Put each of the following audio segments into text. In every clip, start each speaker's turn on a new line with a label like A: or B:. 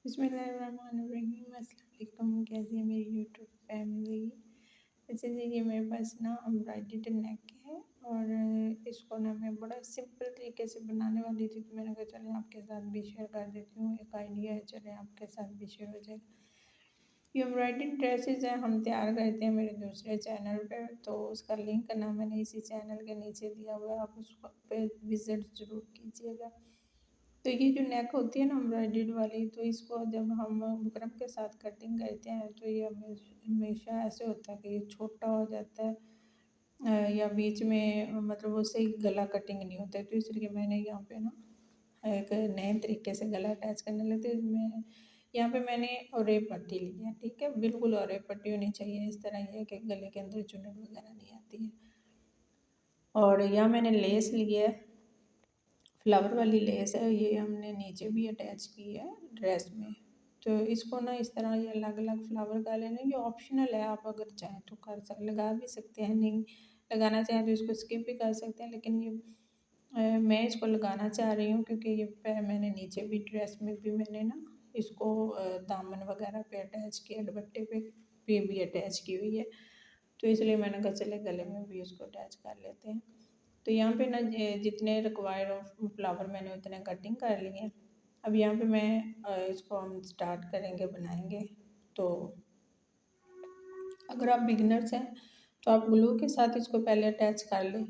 A: बिस्मिल्लाहिर्रहमानिर्रहीम। अस्सलाम वालेकुम। कैसी है मेरी यूट्यूब फैमिली। अच्छा जी, ये मेरे पास ना एम्ब्रॉयडर्ड नेक है और इसको ना मैं बड़ा सिंपल तरीके से बनाने वाली थी, तो मैंने कहा चले आपके साथ भी शेयर कर देती हूँ। एक आइडिया है, चले आपके साथ भी शेयर हो जाएगा। ये एम्ब्रॉयडर्ड ड्रेसेस हैं, हम तैयार करते हैं मेरे दूसरे चैनल पे, तो उसका लिंक ना मैंने इसी चैनल के नीचे दिया हुआ है, आप उस पे विज़िट ज़रूर कीजिएगा। तो ये जो नेक होती है ना एम्ब्रॉयडर्ड वाली, तो इसको जब हम बुकरम के साथ कटिंग करते हैं तो ये हमेशा ऐसे होता है कि ये छोटा हो जाता है, या बीच में मतलब वो सही गला कटिंग नहीं होता है। तो इसलिए मैंने यहाँ पे ना एक नए तरीके से गला अटैच करने लगे। मैं यहाँ पे मैंने ओरेब पट्टी ली है, ठीक है, बिल्कुल ओरेब पट्टी होनी चाहिए। इस तरह ये कि गले के अंदर चुन्नट वगैरह नहीं आती है। और यहाँ मैंने लेस ली है, फ्लावर वाली लेस है, ये हमने नीचे भी अटैच की है ड्रेस में। तो इसको ना इस तरह ये अलग अलग फ्लावर का लेना, ये ऑप्शनल है, आप अगर चाहें तो लगा भी सकते हैं, नहीं लगाना चाहें तो इसको स्किप भी कर सकते हैं। लेकिन ये मैं इसको लगाना चाह रही हूँ क्योंकि ये मैंने नीचे भी ड्रेस में भी मैंने ना इसको दामन वगैरह पे अटैच किया, दुपट्टे पे भी अटैच की हुई है। तो इसलिए मैंने कहा चले गले में भी इसको अटैच कर लेते हैं। तो यहाँ पे ना जितने रिक्वायर्ड ऑफ फ्लावर मैंने उतने कटिंग कर लिए हैं। अब यहाँ पे मैं इसको हम स्टार्ट करेंगे, बनाएंगे। तो अगर आप बिगिनर्स हैं तो आप ग्लू के साथ इसको पहले अटैच कर लें,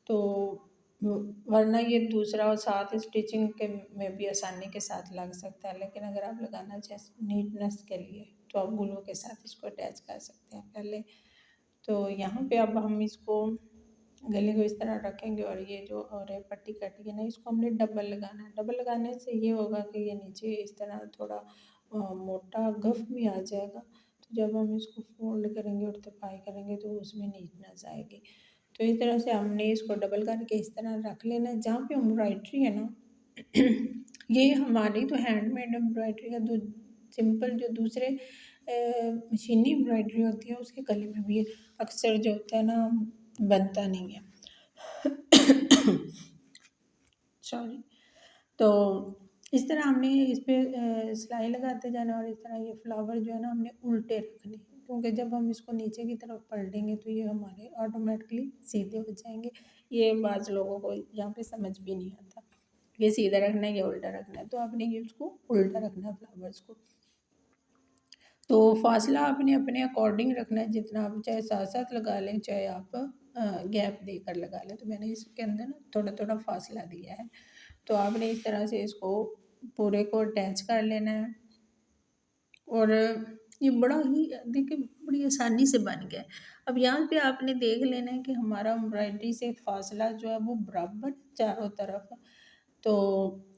A: तो वरना ये दूसरा और साथ स्टिचिंग के में भी आसानी के साथ लग सकता है। लेकिन अगर आप लगाना चाहें नीटनेस के लिए तो आप ग्लू के साथ इसको अटैच कर सकते हैं पहले। तो यहाँ पे अब हम इसको गले को इस तरह रखेंगे और ये जो और पट्टी कटी है ना, इसको हमने डबल लगाना है। डबल लगाने से ये होगा कि ये नीचे इस तरह थोड़ा मोटा गफ भी आ जाएगा। तो जब हम इसको फोल्ड करेंगे और तपाई करेंगे तो उसमें नीटनेस आएगी। तो इस तरह से हमने इसको डबल करके इस तरह रख लेना है। जहाँ पे एम्ब्रॉयड्री है ना ये हमारी तो हैंडमेड एम्ब्रॉयड्री है, सिंपल जो दूसरे मशीनी एम्ब्रॉयड्री होती है उसके गले में भी अक्सर जो होता है ना बनता नहीं है। सॉरी। तो इस तरह हमने इस पे सिलाई लगाते जाना और इस तरह ये फ्लावर जो है ना हमने उल्टे रखने, क्योंकि जब हम इसको नीचे की तरफ पलटेंगे तो ये हमारे ऑटोमेटिकली सीधे हो जाएंगे। ये बाज़ लोगों को यहाँ पे समझ भी नहीं आता ये सीधा रखना है या उल्टा रखना है, तो आपने ये उसको उल्टा रखना है फ्लावर्स को। तो फासला आपने अपने अकॉर्डिंग रखना है, जितना आप चाहे साथ साथ लगा लें, चाहे आप गैप देकर लगा लें। तो मैंने इसके अंदर ना थोड़ा थोड़ा फासला दिया है। तो आपने इस तरह से इसको पूरे को अटैच कर लेना है। और ये बड़ा ही देखिए बड़ी आसानी से बन गया है। अब यहाँ पे आपने देख लेना है कि हमारा एम्ब्रॉयडरी से फासला जो है वो बराबर चारों तरफ। तो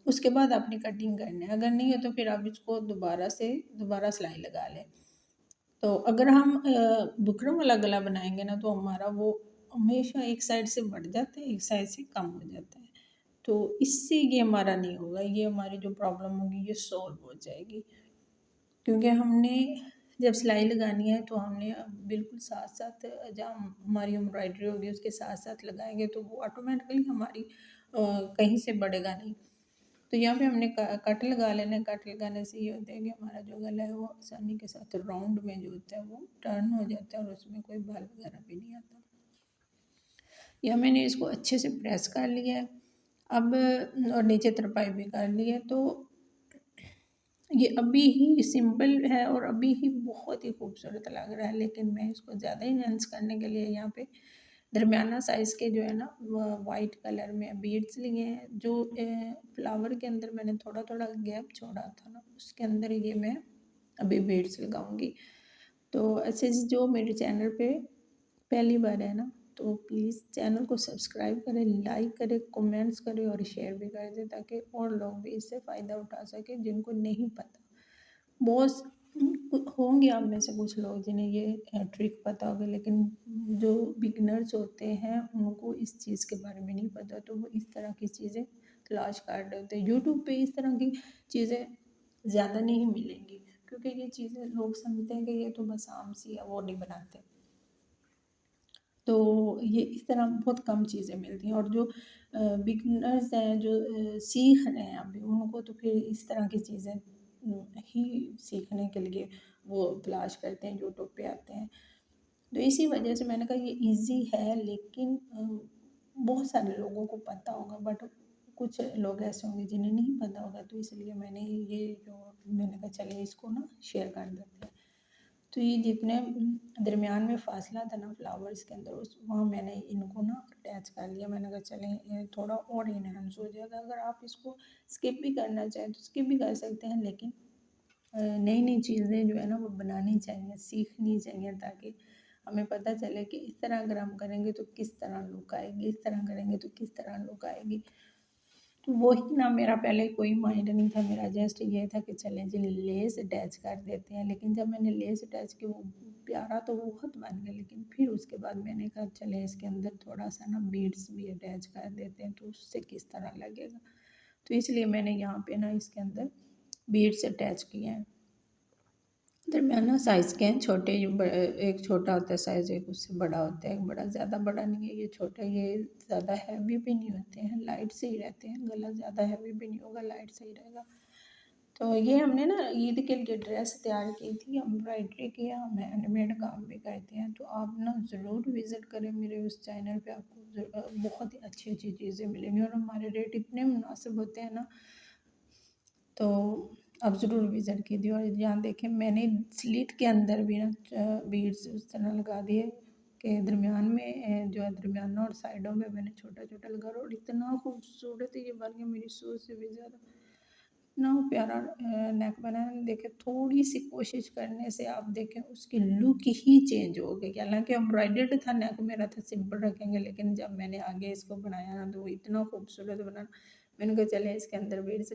A: उसके बाद आपने कटिंग करना है, अगर नहीं है तो फिर आप इसको दोबारा सिलाई लगा लें। तो अगर हम बुकरम वाला गला बनाएंगे ना तो हमारा वो हमेशा एक साइड से बढ़ जाता है, एक साइड से कम हो जाता है। तो इससे ये हमारा नहीं होगा, ये हमारी जो प्रॉब्लम होगी ये सॉल्व हो जाएगी। क्योंकि हमने जब सिलाई लगानी है तो हमने बिल्कुल साथ साथ जहाँ हमारी एम्ब्रॉयडरी होगी उसके साथ साथ लगाएंगे तो वो ऑटोमेटिकली हमारी कहीं से बढ़ेगा नहीं। तो यहाँ पे हमने कट लगा लेना है। कट लगाने से ये होता है कि हमारा जो गला है वो आसानी के साथ राउंड में जो होता है वो टर्न हो जाता है और उसमें कोई बाल वगैरह भी नहीं आता। या मैंने इसको अच्छे से प्रेस कर लिया है अब, और नीचे तरपाई भी कर ली है। तो ये अभी ही सिंपल है और अभी ही बहुत ही खूबसूरत लग रहा है, लेकिन मैं इसको ज़्यादा इन्हेंस करने के लिए यहाँ पे दरमियाना साइज़ के जो है ना वाइट कलर में बीड्स लिए हैं। जो फ्लावर के अंदर मैंने थोड़ा थोड़ा गैप छोड़ा था ना उसके अंदर ये मैं अभी बीड्स लगाऊंगी। तो ऐसे जो मेरे चैनल पे पहली बार है ना तो प्लीज़ चैनल को सब्सक्राइब करें, लाइक करें, कमेंट्स करें और शेयर भी कर दें ताकि और लोग भी इससे फ़ायदा उठा सकें जिनको नहीं पता। बहुत होंगे आप में से कुछ लोग जिन्हें ये ट्रिक पता होगा, लेकिन जो बिगनर्स होते हैं उनको इस चीज़ के बारे में नहीं पता, तो वो इस तरह की चीज़ें तलाश कर रहे होते हैं। यूट्यूब पे इस तरह की चीज़ें ज़्यादा नहीं मिलेंगी क्योंकि ये चीज़ें लोग समझते हैं कि ये तो बस आम सी है, वो नहीं बनाते। तो ये इस तरह बहुत कम चीज़ें मिलती हैं और जो बिगनर्स हैं जो सीख रहे हैं अभी उनको तो फिर इस तरह की चीज़ें ही सीखने के लिए वो तलाश करते हैं, यूट्यूब पे आते हैं। तो इसी वजह से मैंने कहा ये ईज़ी है, लेकिन बहुत सारे लोगों को पता होगा, बट कुछ लोग ऐसे होंगे जिन्हें नहीं पता होगा, तो इसलिए मैंने कहा चलिए इसको ना शेयर कर देते हैं। तो ये जितने दरमियान में फासला था ना फ्लावर्स के अंदर, उस वहाँ मैंने इनको ना अटैच कर लिया। मैंने कहा चलें ये थोड़ा और इन्हांस हो जाएगा। अगर आप इसको स्किप भी करना चाहें तो स्किप भी कर सकते हैं, लेकिन नई नई चीज़ें जो है ना वो बनानी चाहिए, सीखनी चाहिए, ताकि हमें पता चले कि इस तरह अगर हम करेंगे तो किस तरह लुक आएगी, इस तरह करेंगे तो किस तरह लुक आएगी। तो वही ना, मेरा पहले कोई माइंड नहीं था, मेरा जस्ट ये था कि चलें जी लेस अटैच कर देते हैं। लेकिन जब मैंने लेस अटैच की, वो प्यारा तो बहुत बन गया, लेकिन फिर उसके बाद मैंने कहा चले इसके अंदर थोड़ा सा ना बीड्स भी अटैच कर देते हैं, तो उससे किस तरह लगेगा। तो इसलिए मैंने यहाँ पे ना इसके अंदर बीड्स अटैच किए हैं। दरमियाना साइज़ के हैं, छोटे एक छोटा होता है साइज़, एक उससे बड़ा होता है, एक बड़ा, ज़्यादा बड़ा नहीं है ये छोटा। ये ज़्यादा हैवी भी नहीं होते हैं, लाइट से ही रहते हैं, गला ज़्यादा हैवी भी नहीं होगा, लाइट से ही रहेगा। तो ये हमने ना ईद के लिए ड्रेस तैयार की थी, एम्ब्रॉयडरी किया, हम हैंडमेड काम भी करते हैं। तो आप ना ज़रूर विज़िट करें मेरे उस चैनल पे, आपको बहुत ही अच्छी अच्छी चीज़ें मिलेंगी, और हमारे रेट इतने मुनासिब होते हैं ना, तो आप ज़रूर विज़िट कीजिए। और यहाँ देखें मैंने स्लिट के अंदर भी ना बीड्स उस तरह लगा दिए कि दरमियान में जो है दरमियाना और साइडों में मैंने छोटा छोटा लगा, और इतना खूबसूरत ये बन गया, मेरी सोच से भी ज़्यादा इतना प्यारा नेक बनाया। देखें थोड़ी सी कोशिश करने से आप देखें उसकी लुक ही चेंज हो गई। हालांकि एम्ब्रॉयडर्ड था नेक, मेरा था सिंपल रखेंगे, लेकिन जब मैंने आगे इसको बनाया ना तो वो इतना खूबसूरत बना। मैंने कहा चले इसके अंदर बीड्स,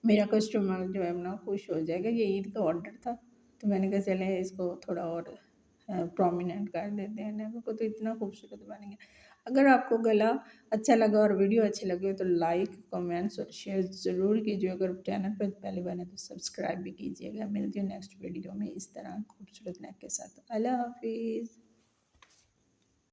A: मेरा कस्टमर जो है ना खुश हो जाएगा। ये ईद का ऑर्डर था, तो मैंने कहा चले इसको थोड़ा और प्रोमिनेंट कर देते हैं। नेक को तो इतना खूबसूरत बन गया। अगर आपको गला अच्छा लगा और वीडियो अच्छी लगी तो लाइक, कमेंट्स और शेयर ज़रूर कीजिए। अगर चैनल पर पहली बार है तो सब्सक्राइब भी कीजिएगा। मिलती हूँ नेक्स्ट वीडियो में इस तरह खूबसूरत नेक के साथ। अल्लाह हाफिज़।